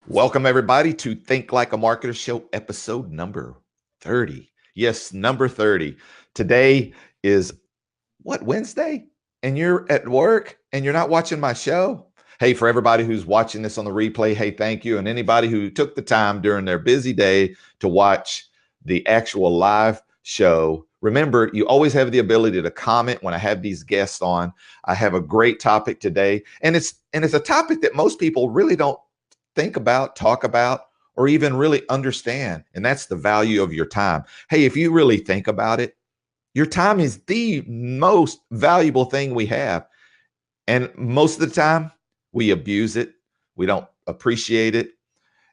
Welcome, everybody, to Think Like a Marketer Show, episode number 30. Yes, number 30. Today is what, Wednesday? And you're at work and you're not watching my show? Hey, for everybody who's watching this on the replay, hey, thank you. And anybody who took the time during their busy day to watch the actual live show, remember, you always have the ability to comment when I have these guests on. I have a great topic today, and it's a topic that most people really don't think about, talk about, or even really understand. And that's the value of your time. Hey, if you really think about it, your time is the most valuable thing we have. And most of the time, we abuse it. We don't appreciate it.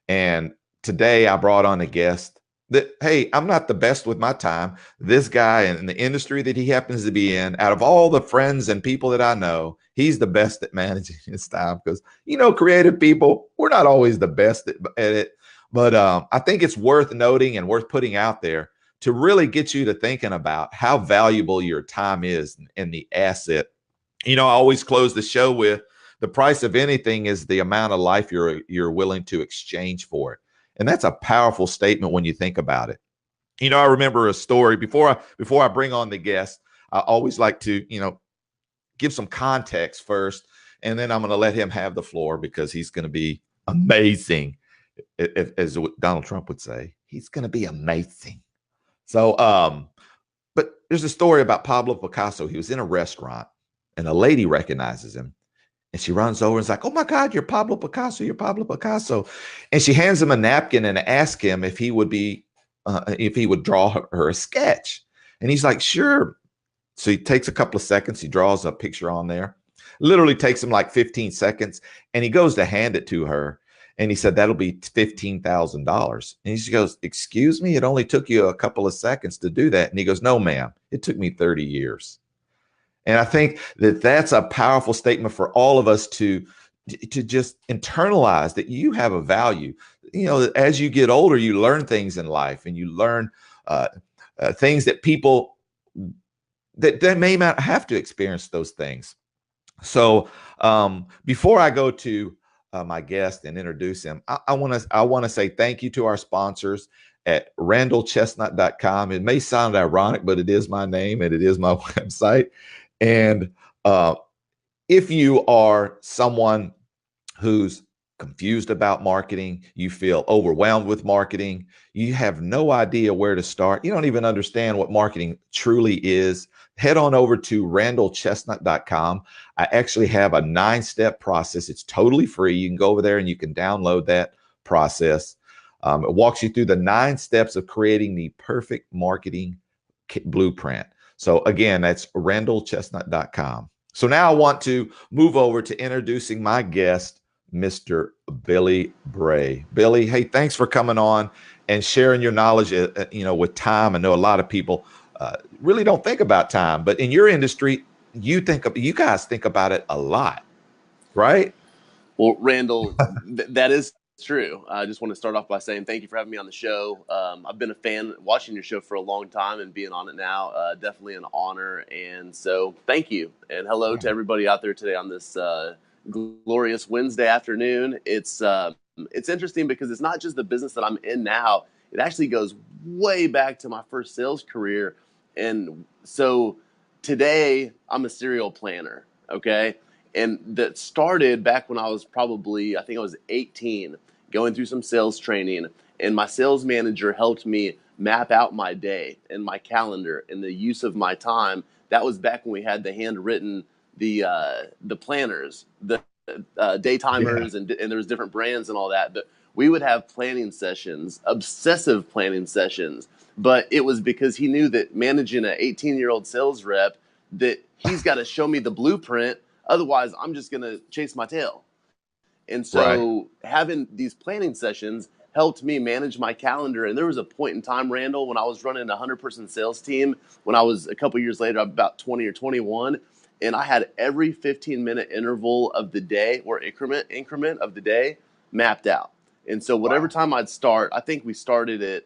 And today I brought on a guest that, hey, I'm not the best with my time. This guy in the industry that he happens to be in, out of all the friends and people that I know, he's the best at managing his time because, creative people, we're not always the best at it. But I think it's worth noting and worth putting out there to really get you to thinking about how valuable your time is and the asset. I always close the show with the price of anything is the amount of life you're willing to exchange for it. And that's a powerful statement when you think about it. I remember a story before I bring on the guest. I always like to, give some context first, and then I'm going to let him have the floor because he's going to be amazing. As Donald Trump would say, he's going to be amazing. So, but there's a story about Pablo Picasso. He was in a restaurant and a lady recognizes him. And she runs over and is like, "Oh my God, you're Pablo Picasso. You're Pablo Picasso." And she hands him a napkin and asks him if he would draw her a sketch. And he's like, "Sure." So he takes a couple of seconds. He draws a picture on there. Literally takes him like 15 seconds. And he goes to hand it to her. And he said, "That'll be $15,000. And she goes, "Excuse me, it only took you a couple of seconds to do that." And he goes, "No, ma'am, it took me 30 years. And I think that that's a powerful statement for all of us to just internalize that you have a value. As you get older, you learn things in life, and you learn uh, things that people that may not have to experience those things. So before I go to my guest and introduce him, I want to say thank you to our sponsors at randallchestnut.com. It may sound ironic, but it is my name and it is my website. And if you are someone who's confused about marketing, you feel overwhelmed with marketing, you have no idea where to start, you don't even understand what marketing truly is, head on over to randallchestnut.com. I actually have a 9-step process. It's totally free. You can go over there and you can download that process. It walks you through the 9 steps of creating the perfect marketing blueprint. So again, that's randallchestnut.com. So now I want to move over to introducing my guest, Mr. Billy Bray. Billy, hey, thanks for coming on and sharing your knowledge, with time. I know a lot of people really don't think about time, but in your industry, you guys think about it a lot, right? Well, Randall, that is true. I just want to start off by saying thank you for having me on the show. I've been a fan watching your show for a long time, and being on it now, definitely an honor. And so thank you. And hello to everybody out there today on this glorious Wednesday afternoon. It's interesting because it's not just the business that I'm in now. It actually goes way back to my first sales career. And so today I'm a serial planner, okay? And that started back when I was I think I was 18, going through some sales training. And my sales manager helped me map out my day and my calendar and the use of my time. That was back when we had the handwritten, the planners, the day timers, and there was different brands and all that. But we would have planning sessions, obsessive planning sessions. But it was because he knew that managing an 18-year-old sales rep, that he's got to show me the blueprint. Otherwise, I'm just going to chase my tail. And Right. so having these planning sessions helped me manage my calendar. And there was a point in time, Randall, when I was running a 100-person sales team, when I was a couple years later, about 20 or 21, and I had every 15-minute interval of the day or increment of the day mapped out. And so whatever Wow. time I'd start, I think we started at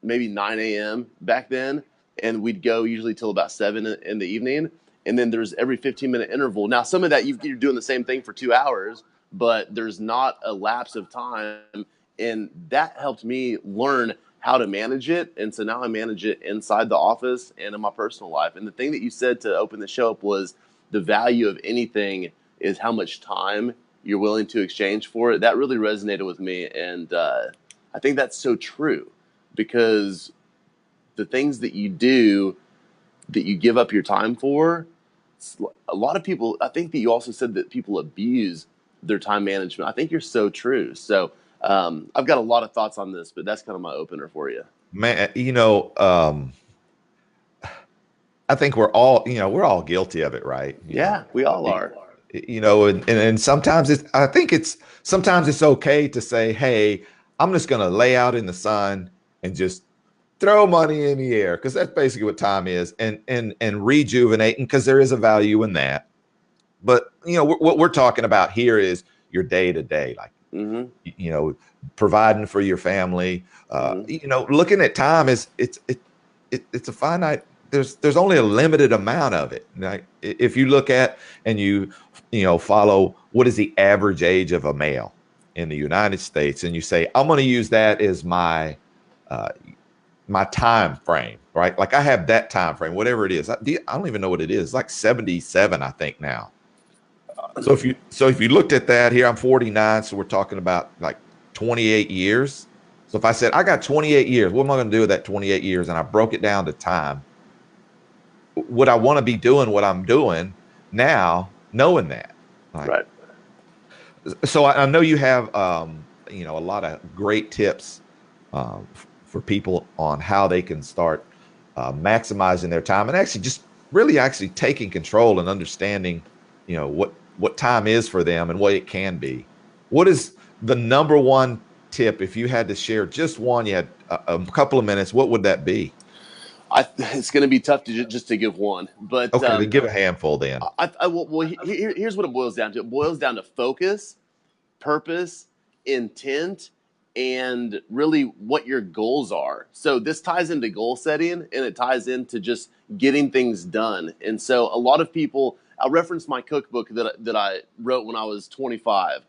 maybe 9 a.m. back then, and we'd go usually till about 7 in the evening. And then there's every 15-minute interval. Now, some of that you're doing the same thing for 2 hours, but there's not a lapse of time. And that helped me learn how to manage it. And so now I manage it inside the office and in my personal life. And the thing that you said to open the show up was the value of anything is how much time you're willing to exchange for it. That really resonated with me. And I think that's so true, because the things that you do that you give up your time for, a lot of people, I think that you also said that people abuse their time management. I think you're so true. So I've got a lot of thoughts on this, but that's kind of my opener for you. Man, I think we're all guilty of it, right? Yeah, we all are. And sometimes it's okay to say, hey, I'm just going to lay out in the sun and just throw money in the air, because that's basically what time is, and rejuvenating, because there is a value in that. But what we're talking about here is your day to day, like providing for your family. Looking at time is it's a finite. There's only a limited amount of it. Like if you look at and you follow what is the average age of a male in the United States, and you say, I'm going to use that as my time frame, right? Like I have that time frame, whatever it is. I don't even know what it is. It's like 77, I think now. So if you looked at that here, I'm 49, so we're talking about like 28 years. So if I said I got 28 years, what am I going to do with that 28 years? And I broke it down to time. Would I want to be doing what I'm doing now, knowing that? Like, Right. So I know you have a lot of great tips for people on how they can start maximizing their time, and actually just really actually taking control and understanding, what time is for them and what it can be. What is the number one tip, if you had to share just one, you had a couple of minutes, what would that be? It's going to be tough to just to give one, but Okay, then give a handful then. here's what it boils down to. It boils down to focus, purpose, intent, and really what your goals are. So this ties into goal setting, and it ties into just getting things done. And so a lot of people, I'll reference my cookbook that I wrote when I was 25.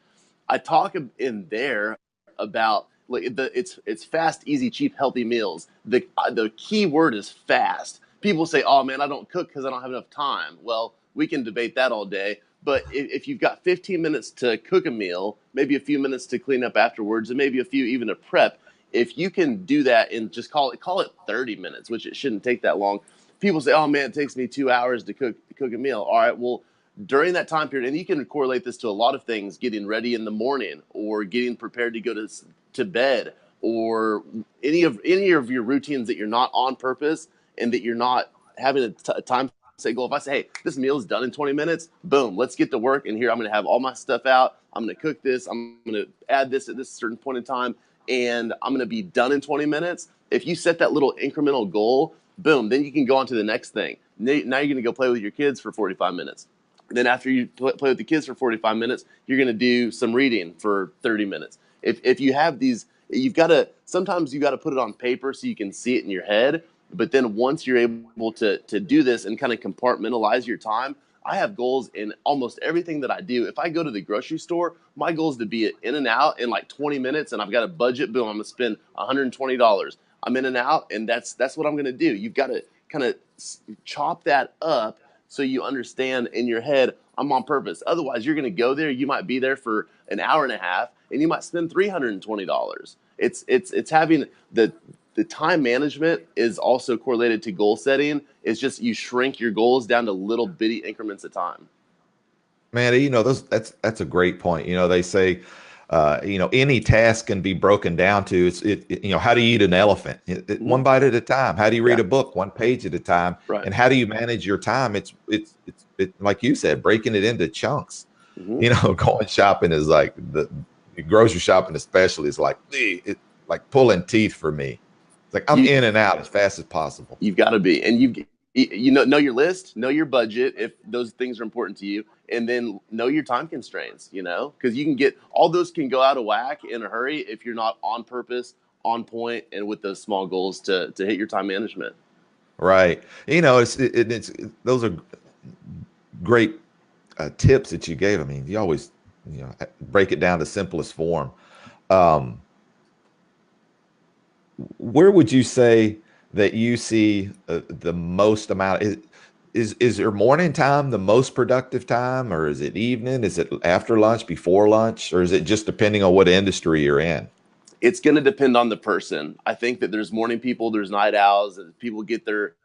I talk in there about like it's fast, easy, cheap, healthy meals. The key word is fast. People say, "Oh man, I don't cook because I don't have enough time." Well, we can debate that all day. But if you've got 15 minutes to cook a meal, maybe a few minutes to clean up afterwards, and maybe a few even to prep, if you can do that in just call it 30 minutes, which it shouldn't take that long. People say, "Oh man, it takes me 2 hours to cook a meal." All right, well, during that time period, and you can correlate this to a lot of things: getting ready in the morning, or getting prepared to go to bed, or any of your routines that you're not on purpose and that you're not having a time say goal. If I say, hey, this meal is done in 20 minutes, boom, let's get to work. And here I'm going to have all my stuff out. I'm going to cook this. I'm going to add this at this certain point in time, and I'm going to be done in 20 minutes. If you set that little incremental goal, boom, then you can go on to the next thing. Now you're going to go play with your kids for 45 minutes. Then after you play with the kids for 45 minutes, you're going to do some reading for 30 minutes. If you have these, sometimes you got to put it on paper so you can see it in your head. But then once you're able to do this and kind of compartmentalize your time, I have goals in almost everything that I do. If I go to the grocery store, my goal is to be in and out in like 20 minutes, and I've got a budget. Boom, I'm going to spend $120. I'm in and out, and that's what I'm going to do. You've got to kind of chop that up so you understand in your head, I'm on purpose. Otherwise, you're going to go there. You might be there for an hour and a half, and you might spend $320. It's having the time management is also correlated to goal setting. It's just you shrink your goals down to little bitty increments of time. Man, that's a great point. They say, any task can be broken down to how do you eat an elephant? One bite at a time. How do you read Yeah. a book? One page at a time. Right. And how do you manage your time? It's like you said, breaking it into chunks. Going shopping is like the grocery shopping, especially, is like it's like pulling teeth for me. It's like I'm You in and out as fast as possible. you've got to be, and know your list, know your budget if those things are important to you, and then know your time constraints. Because you can get all those can go out of whack in a hurry if you're not on purpose, on point, and with those small goals to hit your time management. Right. It's those are great tips that you gave. I mean, you always break it down to simplest form. Um, where would you say that you see the most amount? Is your morning time the most productive time, or is it evening? Is it after lunch, before lunch, or is it just depending on what industry you're in? It's going to depend on the person. I think that there's morning people, there's night owls, and people get their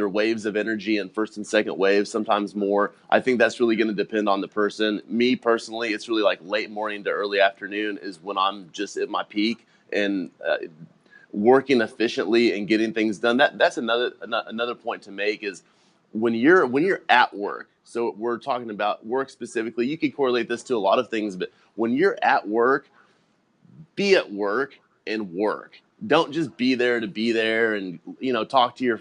waves of energy and first and second waves, sometimes more. I think that's really going to depend on the person. Me personally, it's really like late morning to early afternoon is when I'm just at my peak and working efficiently and getting things done. That's another point to make is when you're at work. So we're talking about work specifically. You could correlate this to a lot of things, but when you're at work, be at work and work. Don't just be there to be there and talk to your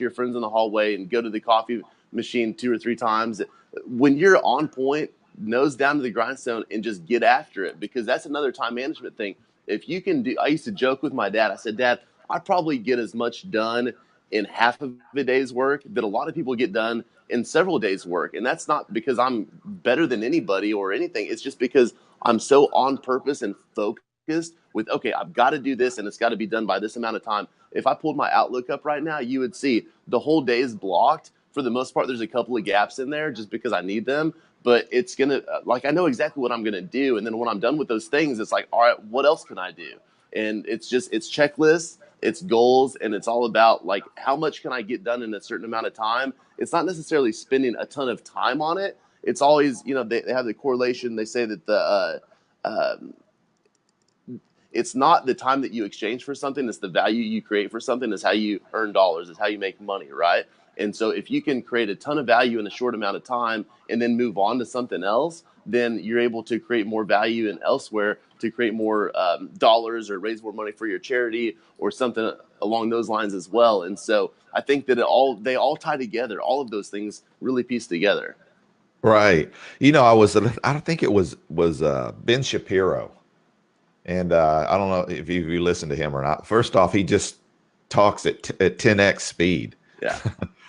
friends in the hallway and go to the coffee machine 2 or 3 times. When you're on point, nose down to the grindstone and just get after it, because that's another time management thing. If you can do, I used to joke with my dad. I said, Dad, I probably get as much done in half of a day's work that a lot of people get done in several days' work. And that's not because I'm better than anybody or anything. It's just because I'm so on purpose and focused with, okay, I've got to do this and it's got to be done by this amount of time. If I pulled my Outlook up right now, you would see the whole day is blocked. For the most part, there's a couple of gaps in there just because I need them. But it's going to, like, I know exactly what I'm going to do. And then when I'm done with those things, it's like, all right, what else can I do? And it's checklists, it's goals, and it's all about, like, how much can I get done in a certain amount of time? It's not necessarily spending a ton of time on it. It's always, they have the correlation. They say that uh, it's not the time that you exchange for something, it's the value you create for something. Is how you earn dollars, is how you make money, right? And so if you can create a ton of value in a short amount of time and then move on to something else, then you're able to create more value in elsewhere to create more dollars or raise more money for your charity or something along those lines as well. And so I think that they all tie together. All of those things really piece together. Right. I don't think it was Ben Shapiro. And I don't know if you listen to him or not. First off, he just talks at 10x speed. Yeah.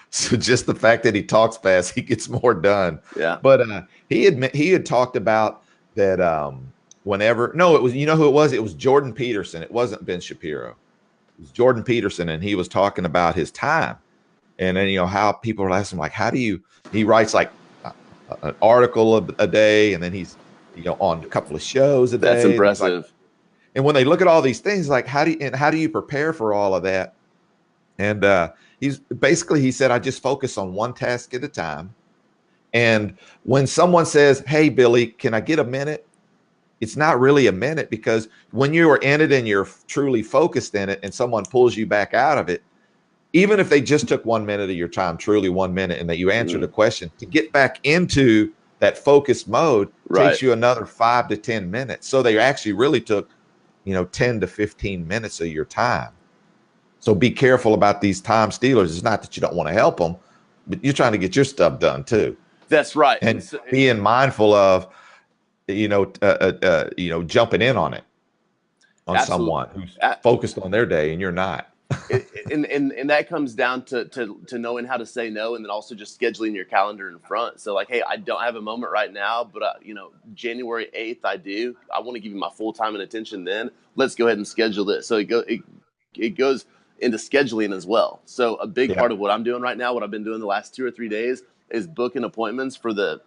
So just the fact that he talks fast, he gets more done. Yeah. But he had talked about that whenever no, it was, you know who it was? It was Jordan Peterson. It wasn't Ben Shapiro. It was Jordan Peterson, and he was talking about his time. And then how people are asking, like, how do you? He writes like an article a day, and then he's on a couple of shows a That's day, and he's like, impressive. and when they look at all these things, like, how do you prepare for all of that? And he said, I just focus on one task at a time. And when someone says, "Hey, Billy, can I get a minute?" It's not really a minute, because when you are in it and you're truly focused in it, and someone pulls you back out of it, even if they just took 1 minute of your time, truly 1 minute, and that you answered a question, to get back into that focused mode Right. takes you another 5 to 10 minutes. So they actually really took 10 to 15 minutes of your time. So be careful about these time stealers. It's not that you don't want to help them, but you're trying to get your stuff done too. That's right. And And so, being mindful of, jumping in on it, on absolutely. someone who's focused on their day and you're not. And that comes down to knowing how to say no, and then also just scheduling your calendar in front. So, like, hey, I don't have a moment right now, but January 8th I do. I want to give you my full time and attention. Then let's go ahead and schedule this. So it goes into scheduling as well. So a big Yeah. part of what I'm doing right now, what I've been doing the last 2 or 3 days, is booking appointments for the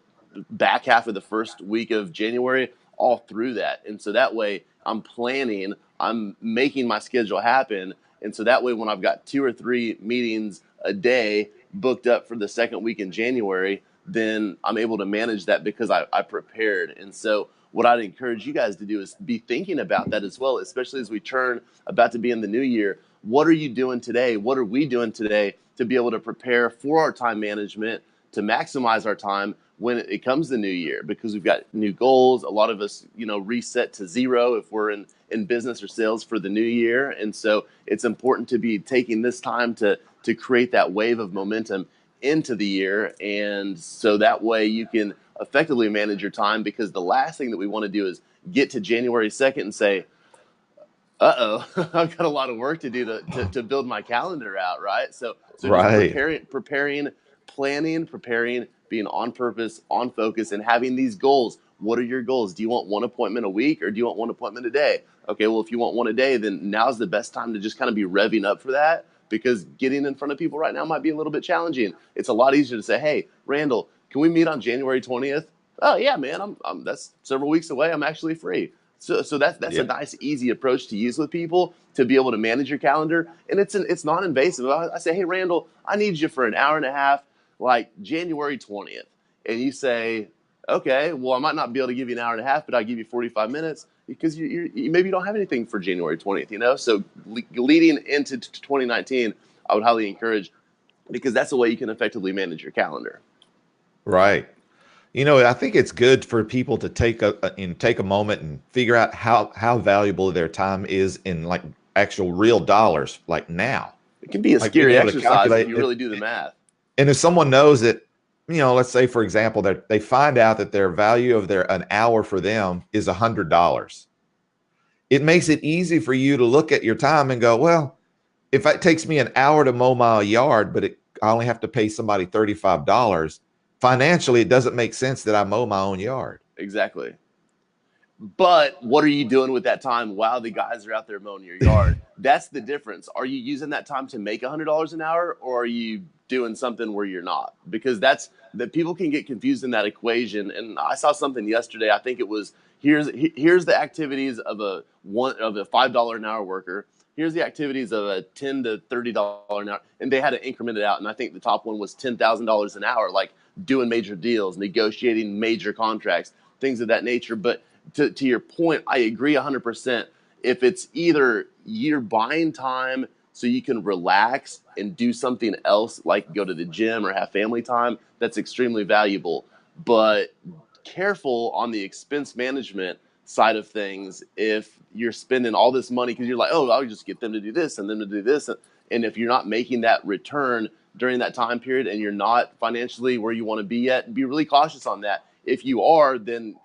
back half of the first week of January, all through that. And so that way I'm planning, I'm making my schedule happen. And so that way, when I've got 2 or 3 meetings a day booked up for the second week in January, then I'm able to manage that because I prepared. And so what I'd encourage you guys to do is be thinking about that as well, especially as we turn about to be in the new year. What are you doing today? What are we doing today to be able to prepare for our time management, to maximize our time when it comes to new year? Because we've got new goals. A lot of us, reset to zero if we're in business or sales for the new year. And so it's important to be taking this time to create that wave of momentum into the year. And so that way you can effectively manage your time, because the last thing that we want to do is get to January 2nd and say, uh-oh, I've got a lot of work to do to build my calendar out, right? So just Right. preparing, planning, preparing, being on purpose, on focus, and having these goals. what are your goals? Do you want one appointment a week or do you want one appointment a day? Okay, well, if you want one a day, then now's the best time to just kind of be revving up for that, because getting in front of people right now might be a little bit challenging. It's a lot easier to say, hey, Randall, can we meet on January 20th? Oh yeah, man, that's several weeks away. I'm actually free. So that's a Yeah. nice, easy approach to use with people to be able to manage your calendar, and it's non-invasive. I say, hey, Randall, I need you for an hour and a half, like January 20th, and you say, okay, well, I might not be able to give you an hour and a half, but I'll give you 45 minutes because you maybe you don't have anything for January 20th, So leading into 2019, I would highly encourage, because that's the way you can effectively manage your calendar. Right. I think it's good for people to take a moment and figure out how valuable their time is in like actual real dollars, like now, It can be a like being scary able to exercise if calculate you it. really do the math. And if someone knows that, let's say for example, that they find out that their value of an hour for them is $100, it makes it easy for you to look at your time and go, well, if it takes me an hour to mow my yard, but I only have to pay somebody $35, financially, it doesn't make sense that I mow my own yard. Exactly. But what are you doing with that time while the guys are out there mowing your yard? That's the difference. Are you using that time to make $100 an hour, or are you doing something where you're not? Because that's that people can get confused in that equation. And I saw something yesterday. I think it was, here's the activities of a $5 an hour worker. Here's the activities of a $10 to $30 an hour, and they had to increment it out. And I think the top one was $10,000 an hour, like doing major deals, negotiating major contracts, things of that nature. But to your point, I agree 100%. If it's either you're buying time so you can relax and do something else, like go to the gym or have family time, that's extremely valuable. But careful on the expense management side of things. If you're spending all this money because you're like, oh, I'll just get them to do this and them to do this. And if you're not making that return during that time period and you're not financially where you want to be yet, be really cautious on that. If you are, then,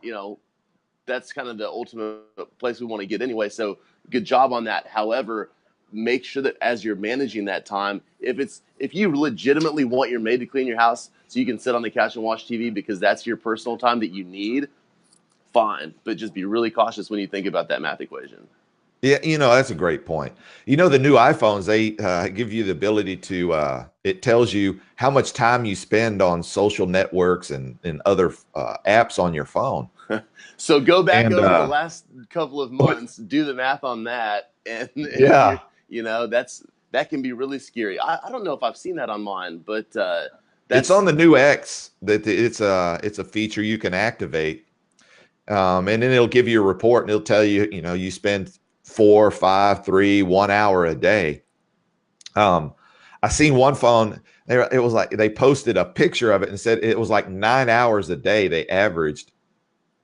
that's kind of the ultimate place we want to get anyway. So good job on that. However, make sure that as you're managing that time, if you legitimately want your maid to clean your house so you can sit on the couch and watch TV because that's your personal time that you need, fine. But just be really cautious when you think about that math equation. Yeah, that's a great point. The new iPhones, they give you the ability to, it tells you how much time you spend on social networks and other apps on your phone. So go back And over the last couple of months, do the math on that, and you're, yeah, that can be really scary. I don't know if I've seen that on mine, but it's that's on the new X that it's a feature you can activate. And then it'll give you a report and it'll tell you, you spend 4, 5, 3, 1 hour a day. I seen one phone. It was like they posted a picture of it and said it was like 9 hours a day they averaged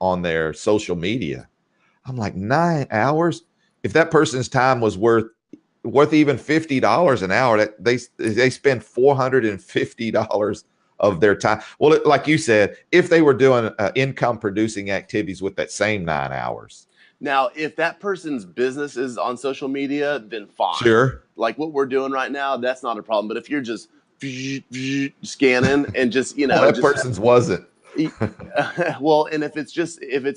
on their social media. I'm like, 9 hours? If that person's time was worth even $50 an hour, that they spend $450 of their time. Well, like you said, if they were doing income producing activities with that same 9 hours. Now, if that person's business is on social media, then fine. Sure. Like what we're doing right now, that's not a problem. But if you're just scanning and just, Well, that just person's wasn't. well, and if it's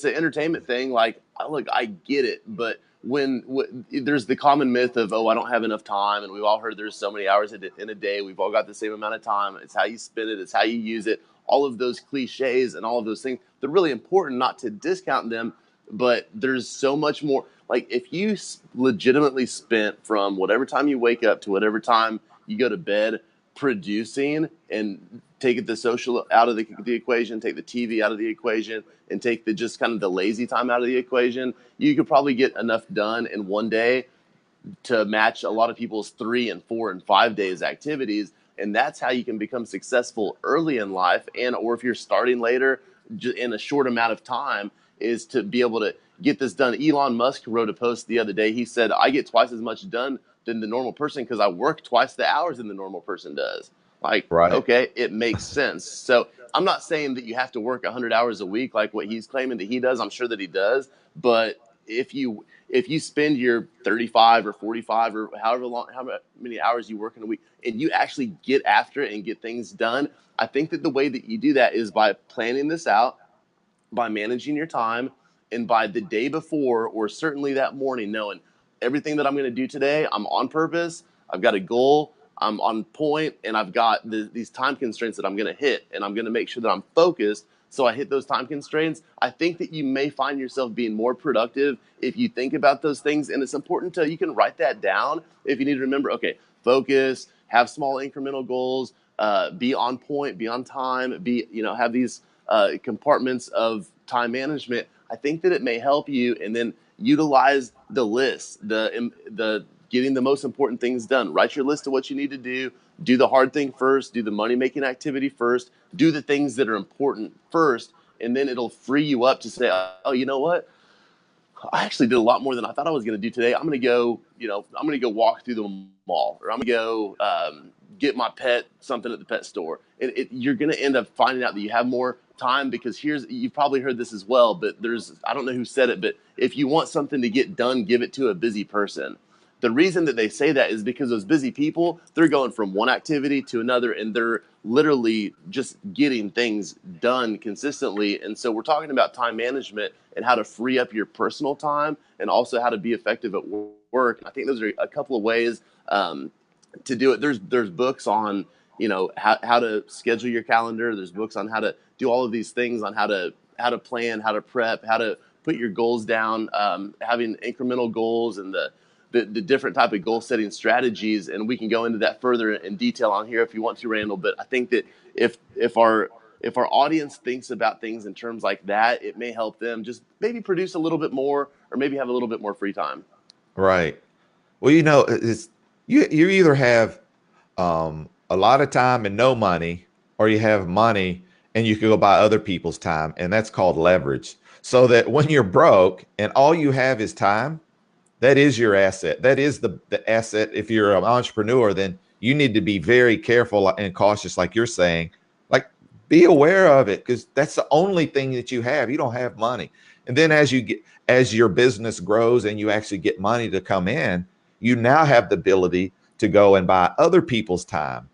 an entertainment thing, like look, I get it, but when there's the common myth of, oh, I don't have enough time, and we've all heard there's so many hours in a day, we've all got the same amount of time. It's how you spend it, it's how you use it. All of those cliches and all of those things, they're really important, not to discount them, but there's so much more. Like if you legitimately spent from whatever time you wake up to whatever time you go to bed producing, and take the social out of the equation, take the TV out of the equation, and take the just kind of the lazy time out of the equation, you could probably get enough done in one day to match a lot of people's 3 and 4 and 5 days activities. And that's how you can become successful early in life, and or if you're starting later in a short amount of time, is to be able to get this done. Elon Musk wrote a post the other day. He said, I get twice as much done than the normal person because I work twice the hours than the normal person does. Like, Right. okay, it makes sense. So I'm not saying that you have to work 100 hours a week like what he's claiming that he does. I'm sure that he does. But if you spend your 35 or 45 or how many hours you work in a week, and you actually get after it and get things done, I think that the way that you do that is by planning this out, by managing your time, and by the day before or certainly that morning knowing everything that I'm going to do today, I'm on purpose, I've got a goal, I'm on point, and I've got these time constraints that I'm going to hit, and I'm going to make sure that I'm focused so I hit those time constraints. I think that you may find yourself being more productive if you think about those things, and it's important you can write that down if you need to remember, okay, focus, have small incremental goals, be on point, be on time, have these compartments of time management. I think that it may help you, and then utilize the list, the getting the most important things done. Write your list of what you need to do. Do the hard thing first. Do the money making activity first. Do the things that are important first, and then it'll free you up to say, oh, you know what? I actually did a lot more than I thought I was going to do today. I'm going to go, I'm going to go walk through the mall, or I'm going to go get my pet something at the pet store. You're going to end up finding out that you have more time, because you've probably heard this as well, but I don't know who said it, but if you want something to get done, give it to a busy person. The reason that they say that is because those busy people, they're going from one activity to another, and they're literally just getting things done consistently. And so we're talking about time management and how to free up your personal time, and also how to be effective at work. I think those are a couple of ways to do it. There's books on how to schedule your calendar. There's books on how to do all of these things, on how to plan, how to prep, how to put your goals down, having incremental goals, and the different type of goal setting strategies. And we can go into that further in detail on here if you want to, Randall. But I think that if our audience thinks about things in terms like that, it may help them just maybe produce a little bit more, or maybe have a little bit more free time. Right. Well, you either have a lot of time and no money, or you have money and you can go buy other people's time, and that's called leverage. So that when you're broke and all you have is time, that is your asset. That is the asset. If you're an entrepreneur, then you need to be very careful and cautious, like you're saying. Like, be aware of it, because that's the only thing that you have. You don't have money. And then as your business grows and you actually get money to come in, you now have the ability to go and buy other people's time,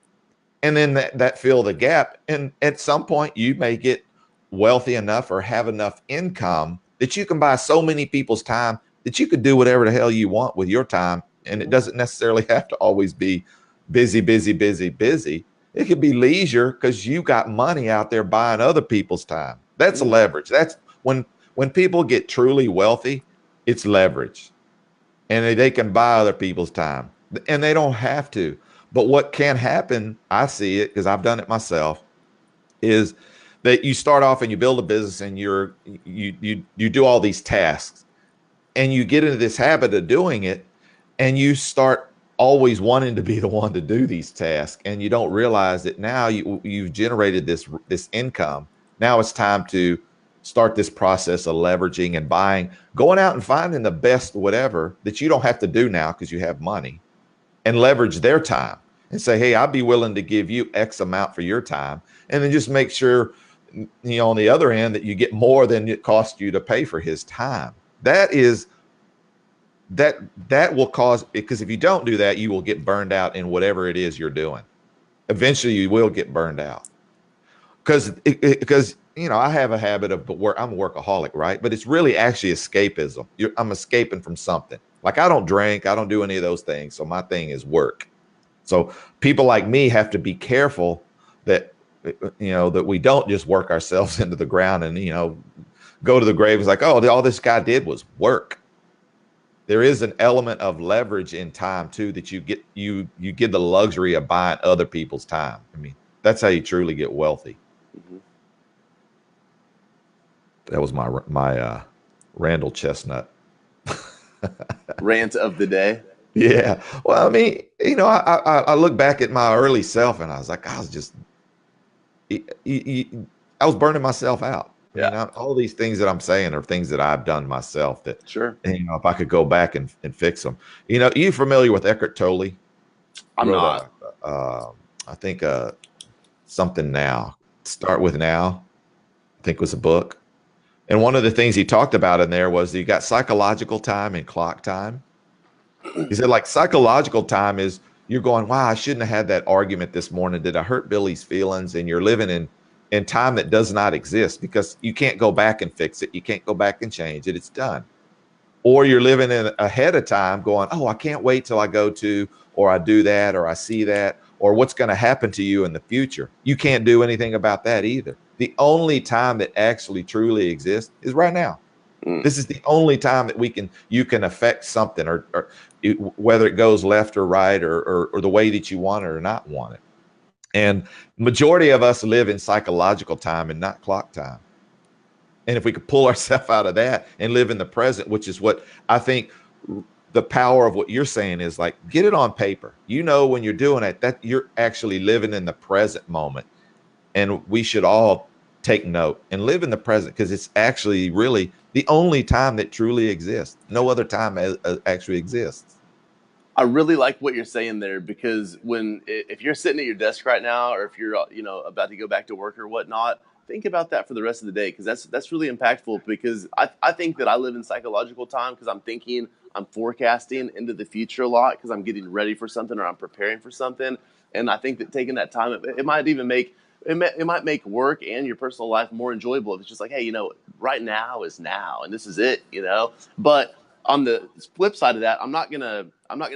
and then that fill the gap. And at some point you may get wealthy enough or have enough income that you can buy so many people's time that you could do whatever the hell you want with your time. And it doesn't necessarily have to always be busy, busy, busy, busy. It could be leisure, because you got money out there buying other people's time. That's leverage. That's when people get truly wealthy, it's leverage, and they can buy other people's time, and they don't have to. But what can happen, I see it because I've done it myself, is that you start off and you build a business, and you do all these tasks, and you get into this habit of doing it, and you start always wanting to be the one to do these tasks, and you don't realize that now you've generated this income. Now it's time to start this process of leveraging and buying, going out and finding the best whatever that you don't have to do now because you have money, and leverage their time and say, hey, I'd be willing to give you X amount for your time. And then just make sure, on the other end, that you get more than it cost you to pay for his time. That will cause, because if you don't do that, you will get burned out in whatever it is you're doing. Eventually you will get burned out, because I have a habit of I'm a workaholic, right? But it's really actually escapism. I'm escaping from something. Like, I don't drink, I don't do any of those things. So my thing is work. So people like me have to be careful that, that we don't just work ourselves into the ground and, go to the grave. It's like, oh, all this guy did was work. There is an element of leverage in time too, that you get the luxury of buying other people's time. I mean, that's how you truly get wealthy. Mm-hmm. That was my Randall Chestnut rant of the day. Yeah. Well, I mean, I look back at my early self, and I was like, I was burning myself out. Yeah. I mean, all these things that I'm saying are things that I've done myself that, sure, if I could go back and fix them. You familiar with Eckhart Tolle? I'm not. I think something now. Start with Now, I think was a book. And one of the things he talked about in there was you got psychological time and clock time. He said, like, psychological time is you're going, wow, I shouldn't have had that argument this morning. Did I hurt Billy's feelings? And you're living in in time that does not exist, because you can't go back and fix it. You can't go back and change it. It's done. Or you're living in ahead of time going, oh, I can't wait till I go to, or I do that, or I see that, or what's going to happen to you in the future. You can't do anything about that either. The only time that actually truly exists is right now. Mm. This is the only time that you can affect something, or whether it goes left or right, or the way that you want it or not want it. And majority of us live in psychological time and not clock time. And if we could pull ourselves out of that and live in the present, which is what I think the power of what you're saying is, like, get it on paper. You know, when you're doing it, that you're actually living in the present moment. And we should all take note and live in the present, because it's actually really the only time that truly exists. No other time actually exists. I really like what you're saying there, because if you're sitting at your desk right now, or if you're about to go back to work or whatnot, think about that for the rest of the day, because that's really impactful. Because I think that I live in psychological time, because I'm forecasting into the future a lot, because I'm getting ready for something, or I'm preparing for something. And I think that taking that time, it might even make it might make work and your personal life more enjoyable if it's just like, hey, right now is now, and this is it. But on the flip side of that, I'm not gonna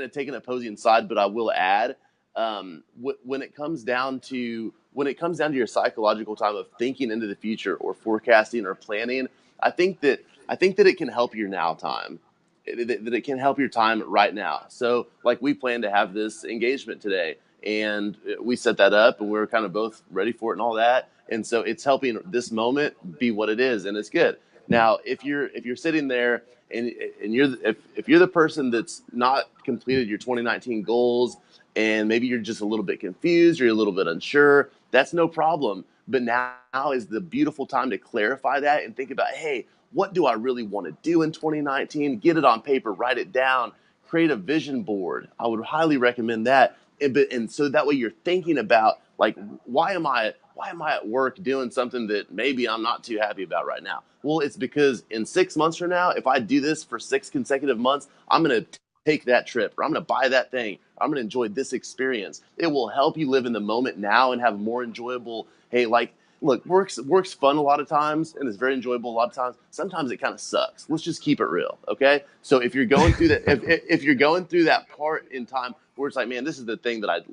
take an opposing side, but I will add, when it comes down to your psychological time of thinking into the future, or forecasting, or planning, I think that it can help your now time. That it can help your time right now. So, like, we plan to have this engagement today, and we set that up, and we're kind of both ready for it and all that. And so it's helping this moment be what it is, and it's good. Now, if you're sitting there, and if you're the person that's not completed your 2019 goals, and maybe you're just a little bit confused, or you're a little bit unsure, that's no problem. But now is the beautiful time to clarify that and think about, hey, what do I really want to do in 2019? Get it on paper, write it down, create a vision board. I would highly recommend that. And so that way you're thinking about, like, why am I at work doing something that maybe I'm not too happy about right now? Well, it's because in 6 months from now, if I do this for 6 consecutive months, I'm going to take that trip, or I'm going to buy that thing, or I'm going to enjoy this experience. It will help you live in the moment now and have more enjoyable, hey, like, look, work's fun a lot of times, and it's very enjoyable a lot of times. Sometimes it kind of sucks. Let's just keep it real, okay? So if you're going through that, if you're going through that part in time where it's like, man, this is the thing that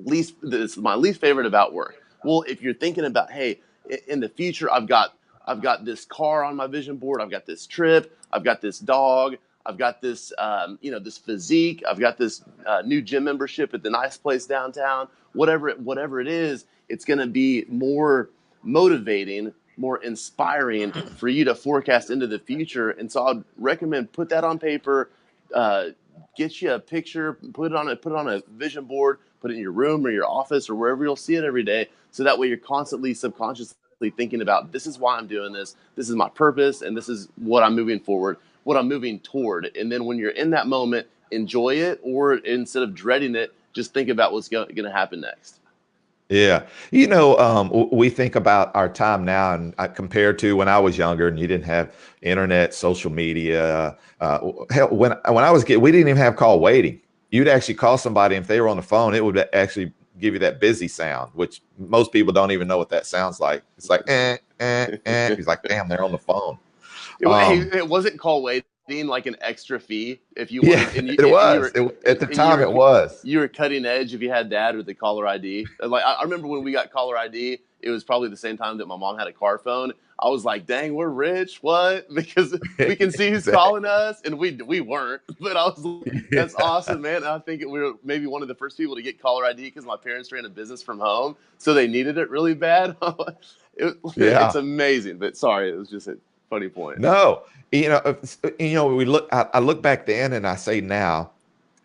this is my least favorite about work. Well, if you're thinking about, hey, in the future, I've got this car on my vision board, I've got this trip, I've got this dog, I've got this this physique, I've got this new gym membership at the nice place downtown. Whatever it is, it's going to be more motivating, more inspiring for you to forecast into the future. And so I'd recommend put that on paper, get you a picture, put it on a vision board, put it in your room or your office or wherever you'll see it every day. So that way you're constantly subconsciously thinking about, this is why I'm doing this. This is my purpose, and this is what I'm moving forward, what I'm moving toward. And then when you're in that moment, enjoy it, or instead of dreading it, just think about what's going to happen next. Yeah. We think about our time now, and compared to when I was younger and you didn't have internet, social media. Hell, when I was a kid, we didn't even have call waiting. You'd actually call somebody, and if they were on the phone, it would actually give you that busy sound, which most people don't even know what that sounds like. It's like, eh, eh, eh. He's like, damn, they're on the phone. It wasn't call waiting like an extra fee if you Yeah, wanted, it was. At the time, it was. You were cutting edge if you had that or the caller ID. Like, I remember when we got caller ID, it was probably the same time that my mom had a car phone. I was like, dang, we're rich. What? Because we can see who's calling us, and we weren't. But I was like, that's awesome, man. And I think we were maybe one of the first people to get caller ID because my parents ran a business from home, so they needed it really bad. It's Yeah. amazing. But sorry, it was just a funny point. No, I look back then and I say now,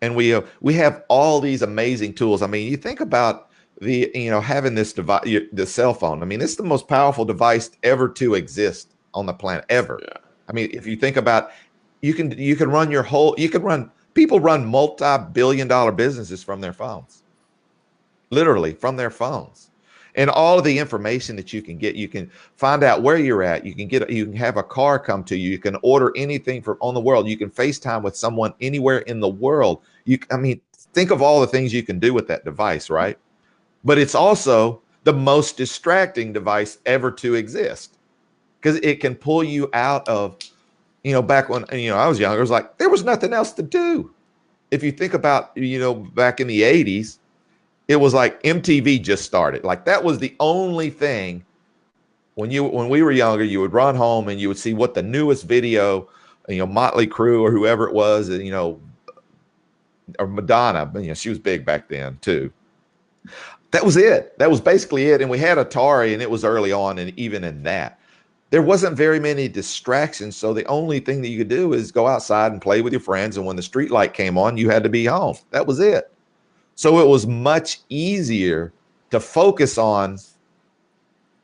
and we have all these amazing tools. I mean, you think about having this device, the cell phone. I mean, it's the most powerful device ever to exist on the planet ever. Yeah. I mean, if you think about, you can people run multi-billion-dollar businesses from their phones, literally from their phones. And all of the information that you can get, you can find out where you're at. You can have a car come to you. You can order anything from on the world. You can FaceTime with someone anywhere in the world. I mean, think of all the things you can do with that device, right? But it's also the most distracting device ever to exist because it can pull you out of, back when, I was younger, it was like there was nothing else to do. If you think about, back in the 80s, it was like MTV just started. Like that was the only thing when we were younger, you would run home and you would see what the newest video, Motley Crue or whoever it was, or Madonna, she was big back then too. That was it. That was basically it. And we had Atari, and it was early on, and even in that, there wasn't very many distractions. So the only thing that you could do is go outside and play with your friends. And when the street light came on, you had to be home. That was it. So it was much easier to focus on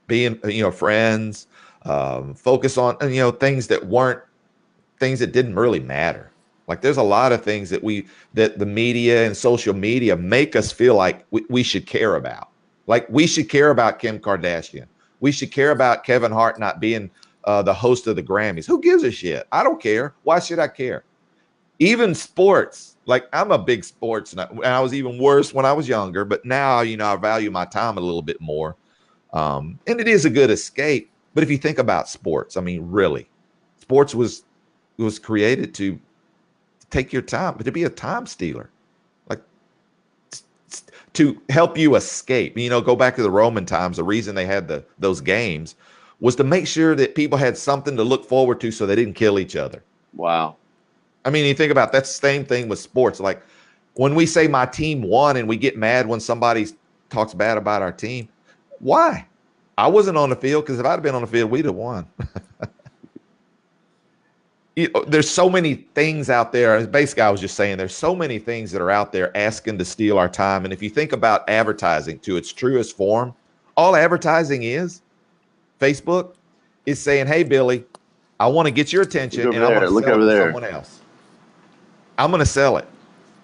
being, friends, focus on, things that didn't really matter. Like there's a lot of things that the media and social media make us feel like we should care about. Like we should care about Kim Kardashian. We should care about Kevin Hart not being the host of the Grammys. Who gives a shit? I don't care. Why should I care? Even sports. Like I'm a big sports, and I was even worse when I was younger. But now, I value my time a little bit more, and it is a good escape. But if you think about sports, I mean, really, sports was created to take your time, but to be a time stealer, like to help you escape. Go back to the Roman times. The reason they had those games was to make sure that people had something to look forward to, so they didn't kill each other. Wow. I mean, you think about that same thing with sports. Like when we say my team won, and we get mad when somebody talks bad about our team. Why? I wasn't on the field, because if I'd have been on the field, we'd have won. There's so many things out there. Basically, I was just saying there's so many things that are out there asking to steal our time. And if you think about advertising to its truest form, all advertising is, Facebook is saying, hey, Billy, I want to get your attention, and I'm going to sell it to someone else. I'm going to sell it.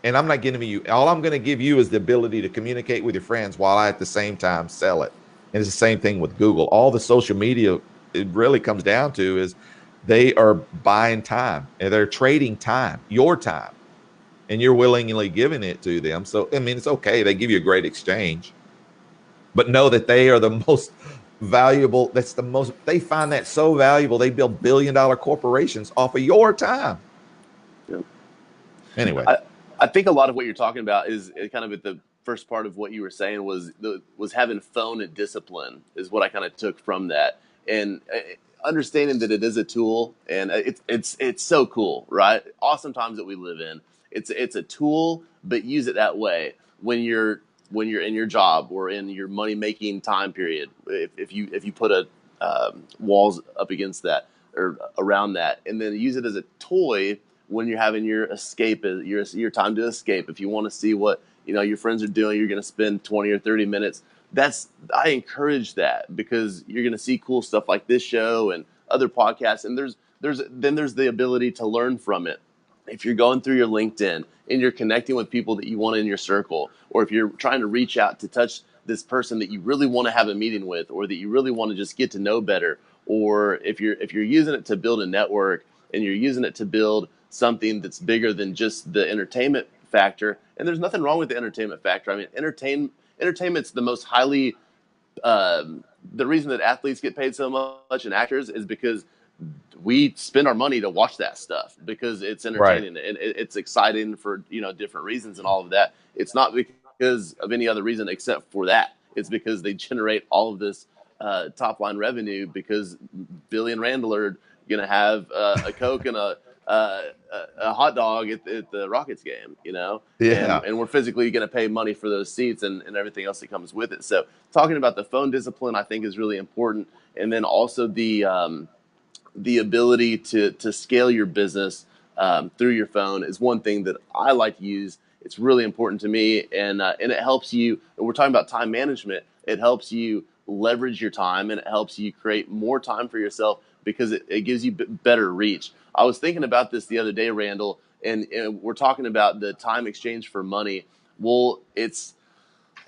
And I'm not giving you, all I'm going to give you is the ability to communicate with your friends while I at the same time sell it. And it's the same thing with Google. All the social media, it really comes down to is they are buying time, and they're trading time, your time, and you're willingly giving it to them. So, I mean, it's okay. They give you a great exchange, but know that they are the most valuable. They find that so valuable. They build billion-dollar corporations off of your time. Yeah. Anyway. I think a lot of what you're talking about is kind of at the first part of what you were saying was having phone and discipline is what I kind of took from that. And understanding that it is a tool, and it's so cool, right? Awesome times that we live in. It's a tool, but use it that way when you're in your job or in your money making time period. If you put walls up against that or around that, and then use it as a toy when you're having your escape, your time to escape. If you want to see what your friends are doing, you're going to spend 20 or 30 minutes. I encourage that, because you're going to see cool stuff like this show and other podcasts, and there's the ability to learn from it. If you're going through your LinkedIn and you're connecting with people that you want in your circle, or if you're trying to reach out to touch this person that you really want to have a meeting with, or that you really want to just get to know better, or if you're using it to build a network and you're using it to build something that's bigger than just the entertainment factor. And there's nothing wrong with the entertainment factor. I mean, entertainment's the most highly, the reason that athletes get paid so much and actors is because we spend our money to watch that stuff, because it's entertaining, right, and it's exciting for different reasons and all of that. It's not because of any other reason except for that. It's because they generate all of this top line revenue, because Billy and Randall are going to have a Coke and a hot dog at the Rockets game, Yeah. And we're physically going to pay money for those seats and everything else that comes with it. So talking about the phone discipline, I think, is really important. And then also the ability to scale your business through your phone is one thing that I like to use. It's really important to me, and it helps you. We're talking about time management. It helps you leverage your time, and it helps you create more time for yourself, because it gives you better reach. I was thinking about this the other day, Randall, and we're talking about the time exchange for money. Well,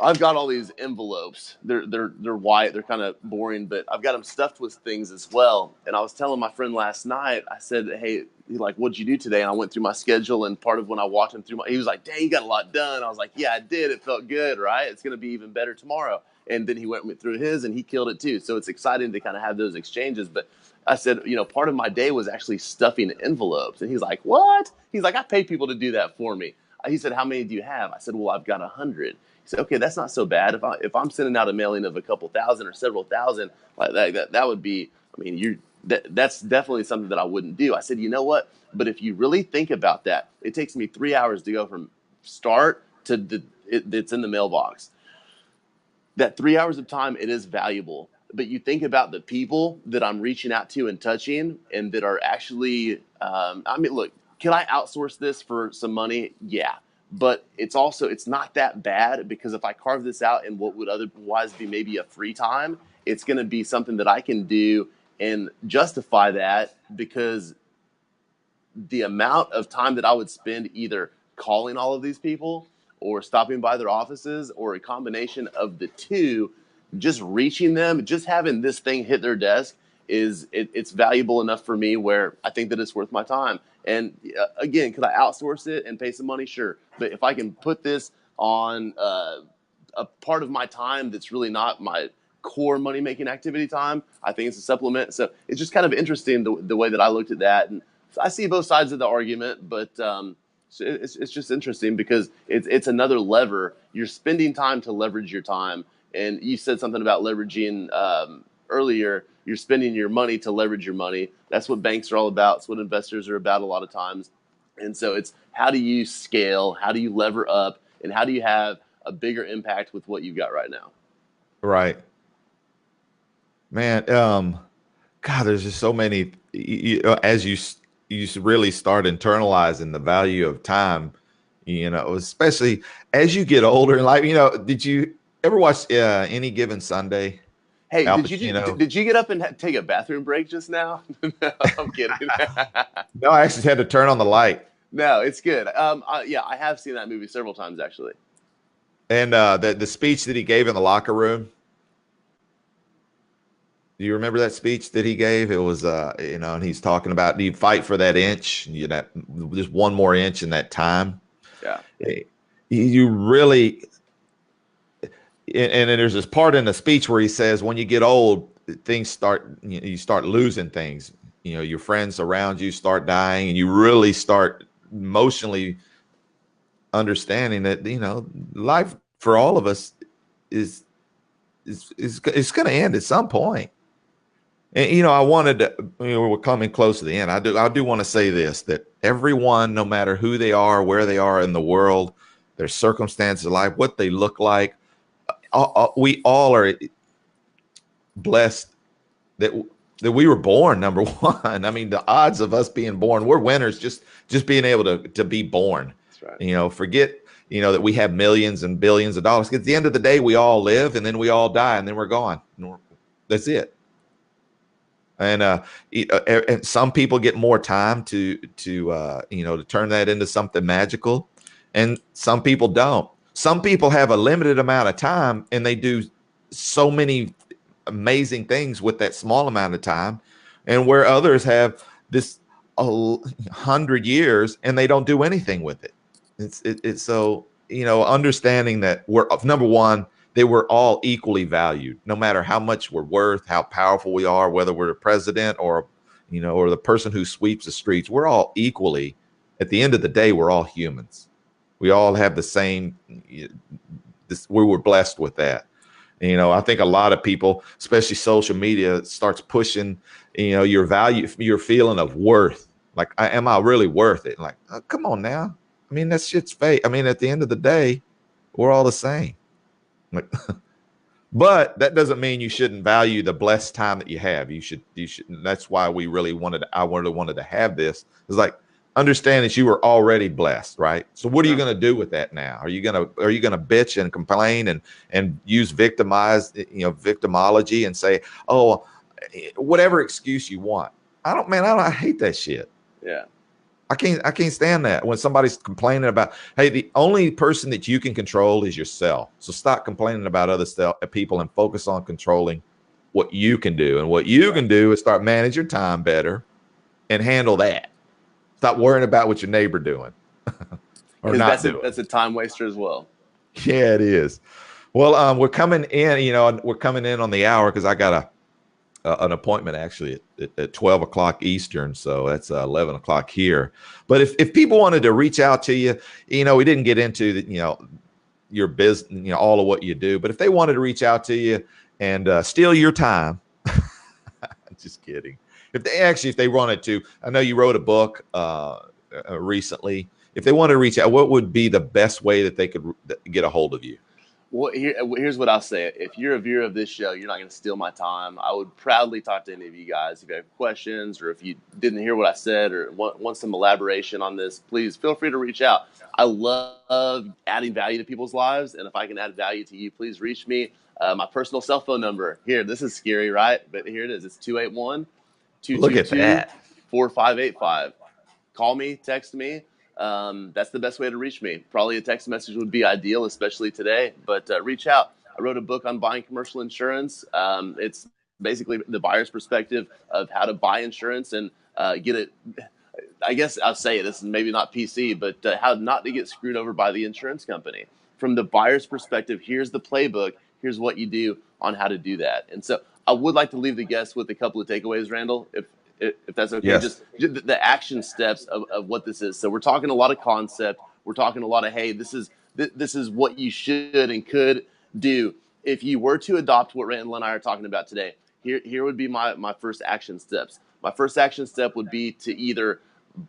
I've got all these envelopes. They're white. They're kind of boring, but I've got them stuffed with things as well. And I was telling my friend last night, I said, hey, what'd you do today? And I went through my schedule, and part of when I walked him through he was like, dang, you got a lot done. I was like, yeah, I did. It felt good, right? It's going to be even better tomorrow. And then he went through his and he killed it too. So it's exciting to kind of have those exchanges. But I said, part of my day was actually stuffing envelopes. And he's like, what? He's like, I pay people to do that for me. He said, how many do you have? I said, well, I've got 100. He said, okay, that's not so bad. If I'm sending out a mailing of a couple thousand or several thousand, like that would be, that's definitely something that I wouldn't do. I said, you know what? But if you really think about that, it takes me 3 hours to go from start to it's in the mailbox. That 3 hours of time, it is valuable. But you think about the people that I'm reaching out to and touching and that are actually, look, can I outsource this for some money? Yeah. But it's not that bad, because if I carve this out in what would otherwise be maybe a free time, it's going to be something that I can do and justify that, because the amount of time that I would spend either calling all of these people or stopping by their offices, or a combination of the two, just reaching them, just having this thing hit their desk it's valuable enough for me where I think that it's worth my time. And again, could I outsource it and pay some money? Sure. But if I can put this on a part of my time that's really not my core money making activity time, I think it's a supplement. So it's just kind of interesting the way that I looked at that. And I see both sides of the argument, but it's just interesting because it's another lever. You're spending time to leverage your time. And you said something about leveraging earlier. You're spending your money to leverage your money. That's what banks are all about. It's what investors are about a lot of times. And so it's how do you scale? How do you lever up? And how do you have a bigger impact with what you've got right now? Right. Man, God, there's just so many. As you really start internalizing the value of time, especially as you get older in life. Did you ever watch Any Given Sunday? Hey, Al did you get up and take a bathroom break just now? No, I'm kidding. No, I actually had to turn on the light. No, it's good. Yeah, I have seen that movie several times actually. And the speech that he gave in the locker room. Do you remember that speech that he gave? It was, and he's talking about, do you fight for that inch? Just one more inch in that time. Yeah. You really, and then there's this part in the speech where he says, when you get old, things start, you start losing things. Your friends around you start dying, and you really start emotionally understanding that, life for all of us is going to end at some point. And, I wanted to, we're coming close to the end. I do want to say this, that everyone, no matter who they are, where they are in the world, their circumstances of life, what they look like, we all are blessed that we were born, number one. I mean, the odds of us being born, we're winners just being able to be born. That's right. Forget, that we have millions and billions of dollars. At the end of the day, we all live, and then we all die, and then we're gone. That's it. And some people get more time to turn that into something magical, and some people don't. Some people have a limited amount of time, and they do so many amazing things with that small amount of time, and where others have this 100 years and they don't do anything with it. It's so, understanding that we're, number one, they were all equally valued, no matter how much we're worth, how powerful we are, whether we're the president or the person who sweeps the streets. We're all equally, at the end of the day, we're all humans. We all have the same, we were blessed with that. I think a lot of people, especially social media, starts pushing, your value, your feeling of worth. Like, am I really worth it? Like, oh, come on now. I mean, that shit's fake. I mean, at the end of the day, we're all the same. But that doesn't mean you shouldn't value the blessed time that you have. You should. That's why I really wanted to have this. It's like, understand that you were already blessed, right? So what are you going to do with that now? Are you going to bitch and complain and use victimology and say, oh, whatever excuse you want? I hate that shit. Yeah. I can't stand that when somebody's complaining about, hey, the only person that you can control is yourself. So stop complaining about other people and focus on controlling what you can do. And what you can do is start manage your time better and handle that. Stop worrying about what your neighbor doing or not doing. That's a time waster as well. Yeah, it is. Well, we're coming in. We're coming in on the hour because I got an appointment actually at 12 o'clock Eastern. So that's 11 o'clock here. But if people wanted to reach out to you, we didn't get into your business, all of what you do. But if they wanted to reach out to you and steal your time, just kidding. If they wanted to, I know you wrote a book recently. If they wanted to reach out, what would be the best way that they could get a hold of you? Well, here's what I'll say. If you're a viewer of this show, you're not going to steal my time. I would proudly talk to any of you guys. If you have questions or if you didn't hear what I said or want some elaboration on this, please feel free to reach out. I love adding value to people's lives. And if I can add value to you, please reach me. My personal cell phone number here. This is scary, right? But here it is. It's 281-222-4585. Call me, text me. That's the best way to reach me. Probably a text message would be ideal, especially today, but reach out. I wrote a book on buying commercial insurance. It's basically the buyer's perspective of how to buy insurance and get it. I guess I'll say it, this is maybe not PC, but how not to get screwed over by the insurance company. From the buyer's perspective, here's the playbook. Here's what you do on how to do that. And so I would like to leave the guests with a couple of takeaways, Randall, if that's okay. Yes. Just the action steps of what this is. So we're talking a lot of concept. We're talking a lot of, hey, this is what you should and could do. If you were to adopt what Randall and I are talking about today, here would be my first action steps. My first action step would be to either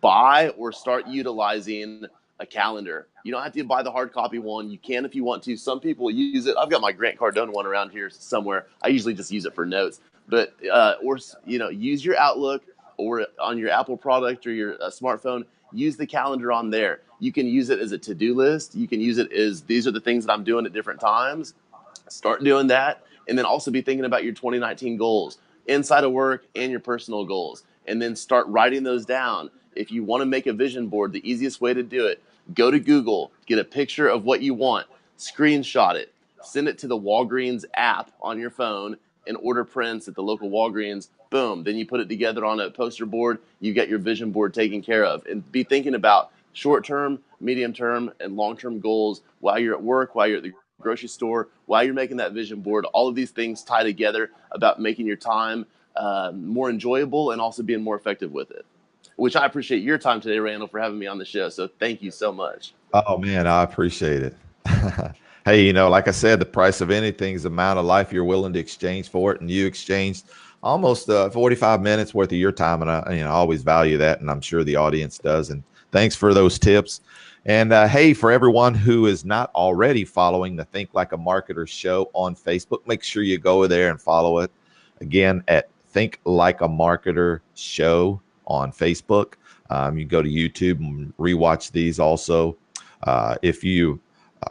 buy or start utilizing a calendar. You don't have to buy the hard copy one. You can if you want to. Some people use it. I've got my Grant Cardone one around here somewhere. I usually just use it for notes. But use your Outlook or on your Apple product or your smartphone. Use the calendar on there. You can use it as a to-do list. You can use it as these are the things that I'm doing at different times. Start doing that, and then also be thinking about your 2019 goals inside of work and your personal goals, and then start writing those down. If you want to make a vision board, the easiest way to do it, go to Google, get a picture of what you want, screenshot it, send it to the Walgreens app on your phone, and order prints at the local Walgreens. Boom. Then you put it together on a poster board. You get your vision board taken care of. And be thinking about short-term, medium-term, and long-term goals while you're at work, while you're at the grocery store, while you're making that vision board. All of these things tie together about making your time more enjoyable and also being more effective with it, which I appreciate your time today, Randall, for having me on the show. So thank you so much. Oh, man, I appreciate it. Hey, like I said, the price of anything is the amount of life you're willing to exchange for it. And you exchanged almost 45 minutes worth of your time. And I always value that. And I'm sure the audience does. And thanks for those tips. And hey, for everyone who is not already following the Think Like a Marketer show on Facebook, make sure you go there and follow it again at Think Like a Marketer show on Facebook. You go to YouTube and rewatch these also. If you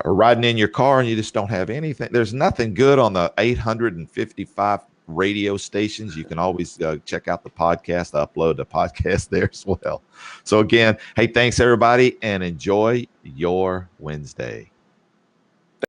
are riding in your car and you just don't have anything, there's nothing good on the 855 radio stations. You can always check out the podcast, upload the podcast there as well. So again, hey, thanks everybody and enjoy your Wednesday.